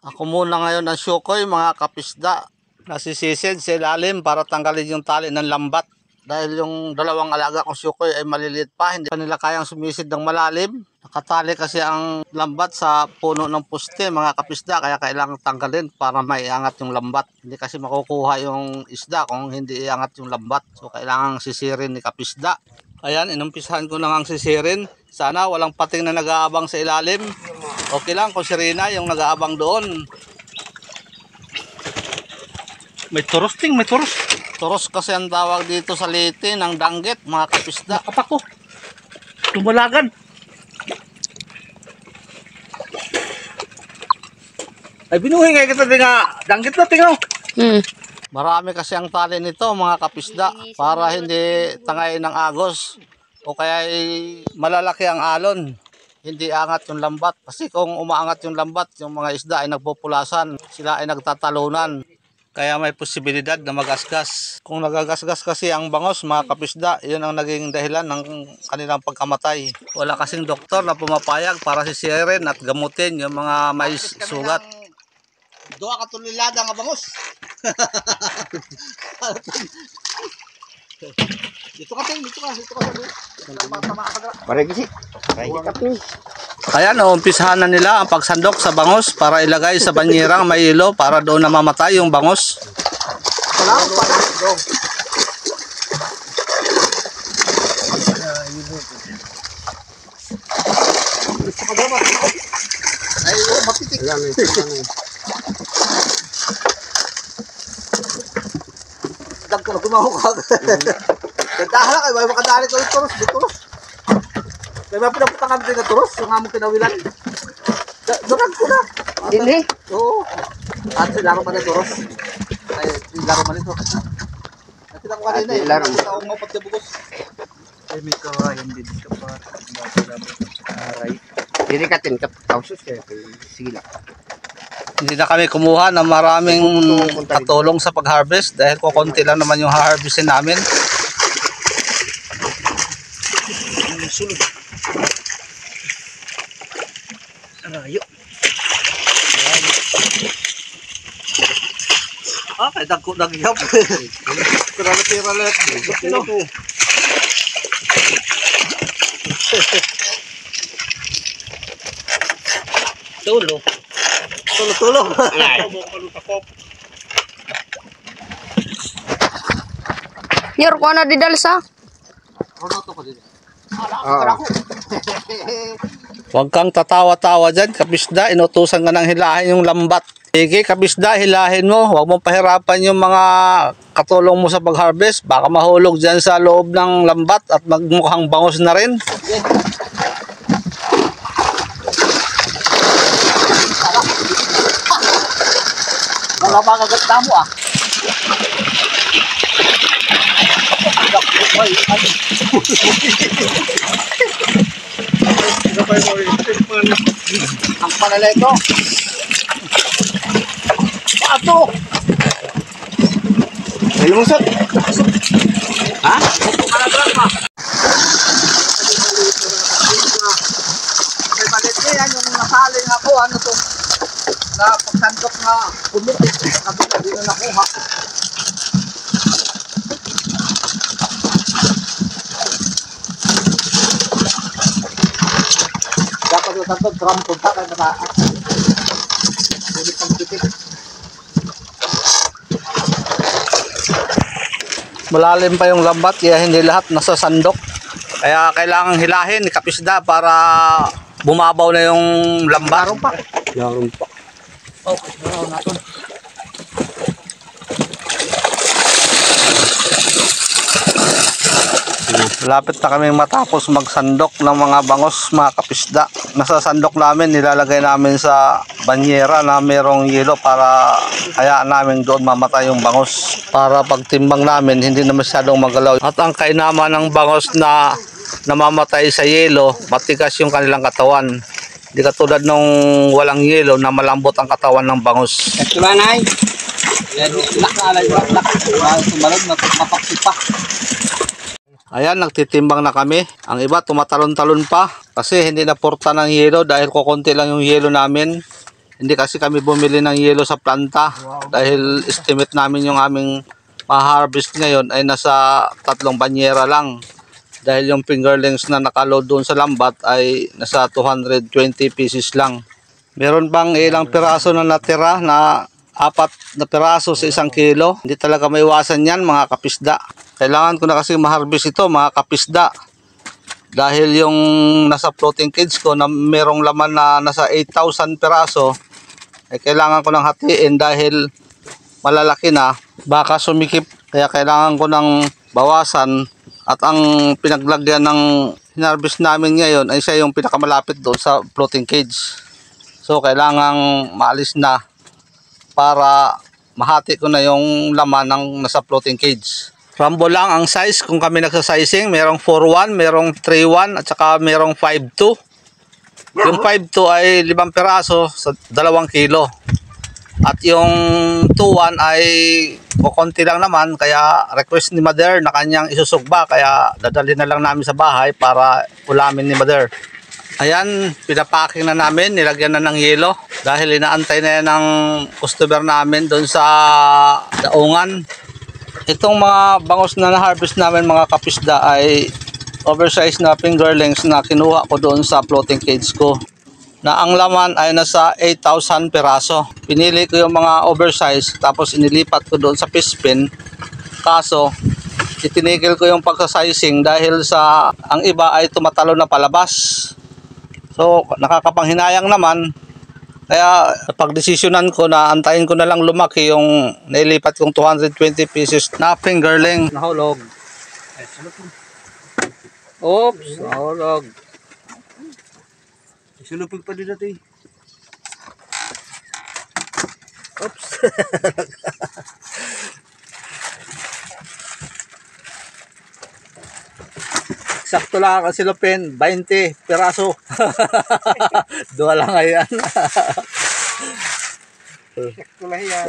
Ako muna ngayon ang syukoy mga kapisda. Nasisisid sa ilalim para tanggalin yung tali ng lambat. Dahil yung dalawang alaga kong syukoy ay maliliit pa. Hindi pa nila kayang sumisid ng malalim. Nakatali kasi ang lambat sa puno ng poste mga kapisda. Kaya kailangan tanggalin para maiangat yung lambat. Hindi kasi makukuha yung isda kung hindi iangat yung lambat. So kailangan sisirin ni kapisda. Ayan, inumpisahan ko na ngang sisirin. Sana walang pating na nag-aabang sa ilalim. Okay lang kung si Rina yung nag-aabang doon. May turos ting, may turos. Turos kasi ang tawag dito sa Leyte ng danggit, mga kapisda. Kapako. Tumalagan. Ay binuhay nga kita nga danggit na tingaw. Marami kasi ang tali nito mga kapisda para hindi tangay ng agos o kaya malalaki ang alon. Hindi angat yung lambat. Kasi kung umaangat yung lambat, yung mga isda ay nagpupulasan. Sila ay nagtatalunan. Kaya may posibilidad na magasgas. Kung nagagasgas kasi ang bangos mga kapisda, yun ang naging dahilan ng kanilang pagkamatay. Wala kasing doktor na pumapayag para sisirin at gamutin yung mga may sugat. Doa ka tulilada nga bangos. Dito ka. Pare kasi. Ayan, umpisahan na nila ang pagsandok sa bangos para ilagay sa banyerang may ilo para doon namamatay yung bangos. Dagko na gumahok ka. Dahan kay may makadali ko turos dito. Kay may pinaputangan din na turos, yung among kinawilan. Durag ko na. Dili. Oo. At sila ko pa na turos. Ay, sila ko man ito. At sila ko kanina eh. Sa akong mapat na bugos. Ay may kawayan din ka para. Aray. Dili ka tin kausos kaya sila. Hindi na kami kumuha ng maraming katulong sa pag-harvest dahil kukunti lang naman yung harvestin namin. Arayo. Kay dagko nagyap. Tira let. Tulo. Tulog. Yor ko na didalsa. Huwag kang tatawa-tawa dyan, kapisda. Inutusan ka ng hilahin yung lambat. Sige, kapisda, hilahin mo. Huwag mong pahirapan yung mga katulong mo sa pag-harvest. Baka mahulog dyan sa loob ng lambat at magmukhang bangos na rin. Wala ba kaganda mo ah? Ang panalay ko. Pato! May lumusot. Ha? Panalay pa. May balit niya yan yung nasaling ako. Ano to? Na pagsandok na pumutik. Kabila, di na nakuha. Dapat yung sandok, trampon pa kayo mataas. Hindi pang titik. Malalim pa yung lambat kaya hindi lahat nasa sandok. Kaya kailangan hilahin ni kapisda para bumabaw na yung lambat. Yaron pa. Oh, garaw natin. Lapit na kami matapos magsandok ng mga bangos mga kapisda. Nasa sandok namin, nilalagay namin sa banyera na mayroong yelo para hayaan namin doon mamatay yung bangos. Para pagtimbang namin, hindi na masyadong magalaw. At ang kainaman ng bangos na namamatay sa yelo, matigas yung kanilang katawan. Hindi katulad nung walang yelo na malambot ang katawan ng bangos. Tulanay. Yan, lakalay. Sumalog, mapaksipa. Ayan, nagtitimbang na kami. Ang iba tumatalon-talon pa kasi hindi na porta ng yelo dahil kukunti lang yung yelo namin. Hindi kasi kami bumili ng yelo sa planta dahil estimate namin yung aming ma-harvest ngayon ay nasa 3 banyera lang. Dahil yung fingerlings na nakaload doon sa lambat ay nasa 220 pieces lang. Meron bang ilang piraso na natira na 4 na piraso sa 1 kilo? Hindi talaga maiwasan yan mga kapisda. Kailangan ko na kasi ma-harvest ito mga kapisda. Dahil yung nasa floating cage ko na merong laman na nasa 8,000 piraso, ay kailangan ko nang hatiin dahil malalaki na, baka sumikip. Kaya kailangan ko nang bawasan at ang pinaglagyan ng hinarvest namin ngayon ay siya yung pinakamalapit doon sa floating cage. So kailangang maalis na para mahati ko na yung laman ng nasa floating cage. Rambo lang ang size kung kami nagsasizing. Merong 4-1, merong 3-1 at saka merong 5-2. Yung 5-2 ay 5 piraso sa 2 kilo. At yung 2-1 ay kukunti lang naman. Kaya request ni Mother na kanyang isusugba. Kaya dadalhin na lang namin sa bahay para ulamin ni Mother. Ayan, pinapacking na namin. Nilagyan na ng yelo. Dahil inaantay na yan ng customer namin doon sa daungan. Itong mga bangos na na-harvest namin mga kapisda ay oversized na fingerlings na kinuha ko doon sa floating cage ko. Na ang laman ay nasa 8,000 piraso. Pinili ko yung mga oversized tapos inilipat ko doon sa fish pin. Kaso, itinigil ko yung pagsasizing dahil sa ang iba ay tumatalo na palabas. So, nakakapanghinayang naman. Kaya pagdesisyonan ko na antayin ko na lang lumaki yung nailipat kong 220 pieces na fingerling. Nahulog. Oops, nahulog. Sinupig pa din natin. Oops. Sakto lang ang silupin, 20 piraso. Dua lang ngayon. Sakto lang yan.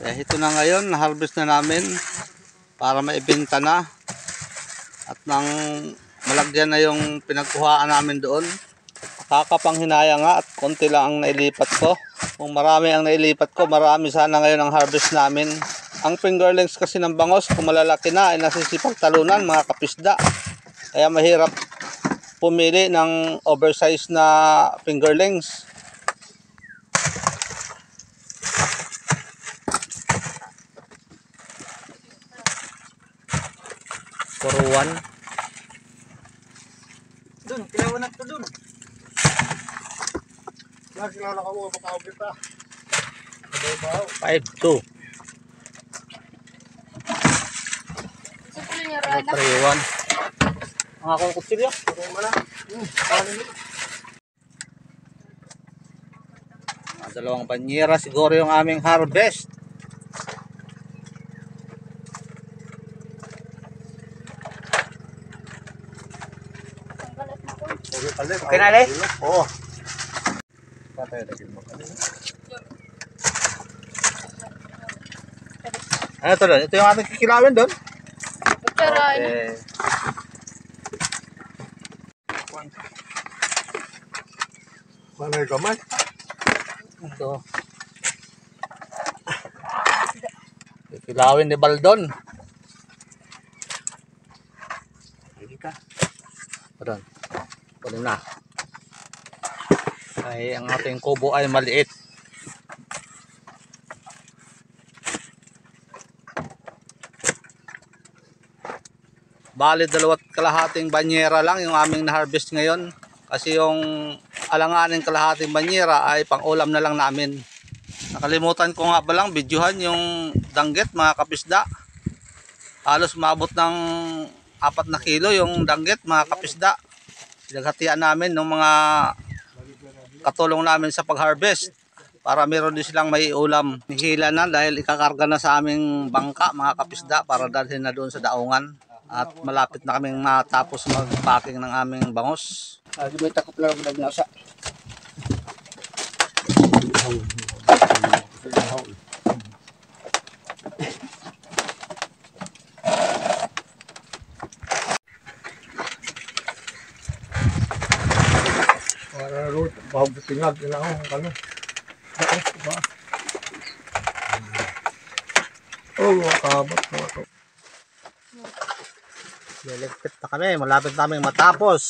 Ito na ngayon, na-harvest na namin para maibenta na. At nang malagyan na yung pinagkuhaan namin doon, kakapanghinaya nga at konti lang ang nailipat ko. Kung marami ang nailipat ko, marami sana ngayon ang harvest namin. Ang fingerlings kasi ng bangos, kung malalaki na, ay nasisipag talunan mga kapisda. Kaya mahirap pumili ng oversized na fingerlings. Puruan. Doon, kilawan na ito doon. Nakilala ka mo, makakabit pa. 5-2. 3-1. Ang akong kutsilyo. Dalawang banyera siguro yung aming harvest. Okay na, Le? Oo. Ano ito doon? Ito yung ating kikilawin doon. Pagkarain. Mana yung kamay? Ito. Kikilawin ni Baldon. Hindi ka. Doon. Doon na. Ay, ang ating kubo ay maliit. Bali 2.5 banyera lang yung aming na-harvest ngayon. Kasi yung alanganing kalahating banyera ay pang-ulam na lang namin. Nakalimutan ko nga ba lang videohan yung danggit mga kapisda. Halos maabot ng 4 na kilo yung danggit mga kapisda. Pinaghatian namin ng mga katulong namin sa pag-harvest para meron din silang may ulam. Nihila na dahil ikakarga na sa aming bangka mga kapisda para dalhin na doon sa daungan. At malapit na kaming matapos mag-packing ng aming bangos. Di ba takot lang ako nagnasa? Para Bahog sa tingag. Yun ako. Ano? Oh, makabat na ito. Liligpit na kami. Malapit namin matapos.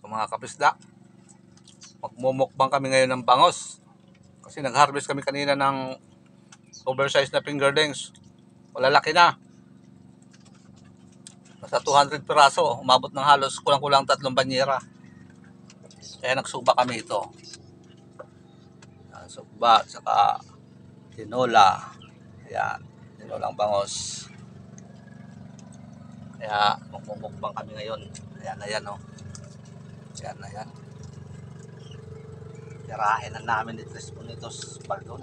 So, mga kapisda, magmumukbang kami ngayon ng bangos. Kasi nag-harvest kami kanina ng oversized na fingerlings. Malalaki na. Nasa 200 piraso. Umabot ng halos kulang-kulang 3 banyera. Kaya nagsuba kami ito. Suba, saka tinola. Ayan, tinolang bangos. Kaya magmumukbang kami ngayon. Ayan, ayan o. Ayan, ayan. Tirahin na namin ni Tres Bonitos Baldon.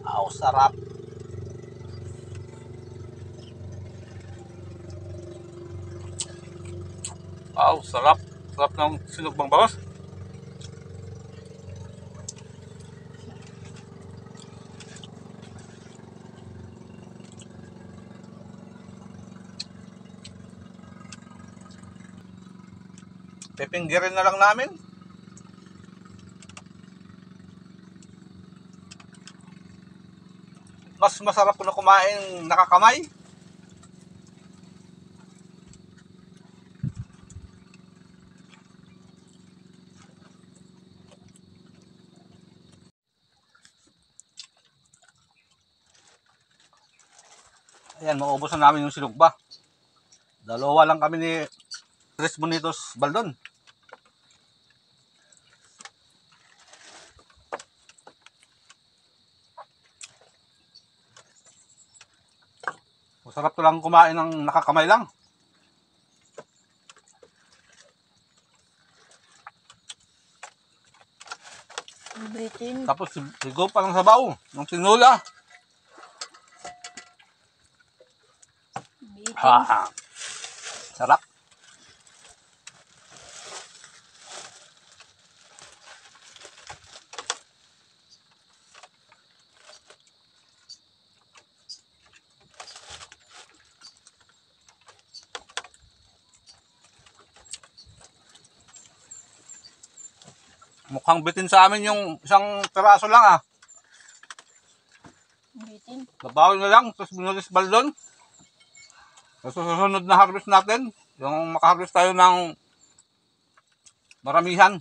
Aw, sarap. Aw, sarap. Sarap ng sinugbang bangos. Pipinggirin na lang namin. Mas masarap ko na kumain nakakamay. Ayan, maubos na namin yung sinugba. Dalawa lang kami ni Tres Bonitos Baldon. Masarap to lang kumain ng nakakamay lang. Bitin. Tapos sigaw pa ng sabaw ng tinula. Bitin. Ha. Sarap. Mukhang bitin sa amin yung isang peraso lang ah. Bitin. Babawi na lang, tapos binulis Baldon. Sa susunod na harvest natin, yung makaharvest tayo ng maramihan.